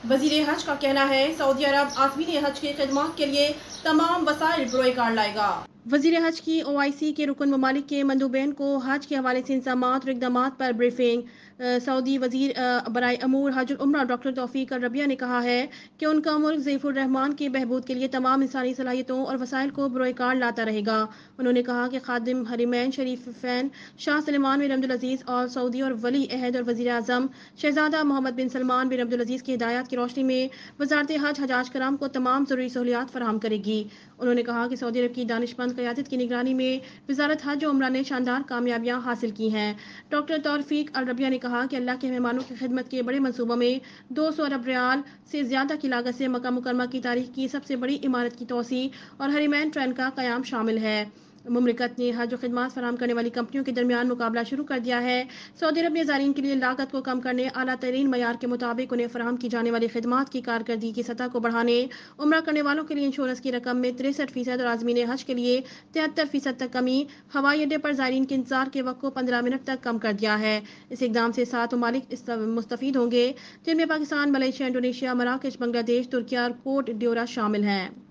वजीर हज का कहना है सऊदी अरब आज़मीन हज की खिदमत के लिए तमाम वसाइल बरोए कार लाएगा। वजीर हज की OIC के रुकन ममालिक के मंदूबैन को हज के हवाले से इंतजामात और इकदामात पर ब्रीफिंग। सऊदी वजीर बराए अमूर हज उम्रा डॉक्टर तौफीक अल रबिया ने कहा है कि उनका मुल्क ज़ैफुर रहमान की बहबूद के लिए तमाम इंसानी सलाहियतों और वसाइल को बरोए कार लाता रहेगा। उन्होंने कहा कि खादिम हरिमैन शरीफैन शाह सलेमान बिन अब्दुल अजीज़ और सऊदी और वली अहद और वजीर आज़म शहजादा मोहम्मद बिन सलमान बिन अब्दुल अजीज़ की हिदायत की रोशनी में वजारत हज हजाज कराम को तमाम ज़रूरी सहूलियात फराहम करेगी। उन्होंने कहा कि सऊदी अरब की दानिशमंद क़यादत की निगरानी में वजारत हज और उम्रा ने शानदार कामयाबियां हासिल की हैं। डॉक्टर तौफीक अल रबिया ने कहा कि अल्लाह के मेहमानों की खिदमत के बड़े मनसूबों में 200 अरब रियाल से ज्यादा की लागत से मक्का मुकरमा की तारीख की सबसे बड़ी इमारत की तोसी और हरीमैन ट्रेन का कयाम शामिल है। मुमलिकत ने हज और खिदमत फराहम करने वाली कंपनियों के दरमियान मुकाबला शुरू कर दिया है। सऊदी अरब ने ज़ायरीन के लिए लागत को कम करने, आला तरीन मयार के मुताबिक उन्हें फराहम की जाने वाली खिदमत की कारकर्दगी की सतह को बढ़ाने, उम्रा करने वालों के लिए इंश्योरेंस की रकम में 63% और आज़मीन हज के लिए 73% तक कमी, हवाई अड्डे पर ज़ायरीन के इंतजार के वक्त को 15 मिनट तक कम कर दिया है। इस इकदाम से 7 ममालिक मुस्तफीद होंगे, जिनमें पाकिस्तान, मलेशिया, इंडोनेशिया, मराकश, बांग्लादेश, तुर्किया और कोट ड्योरा शामिल हैं।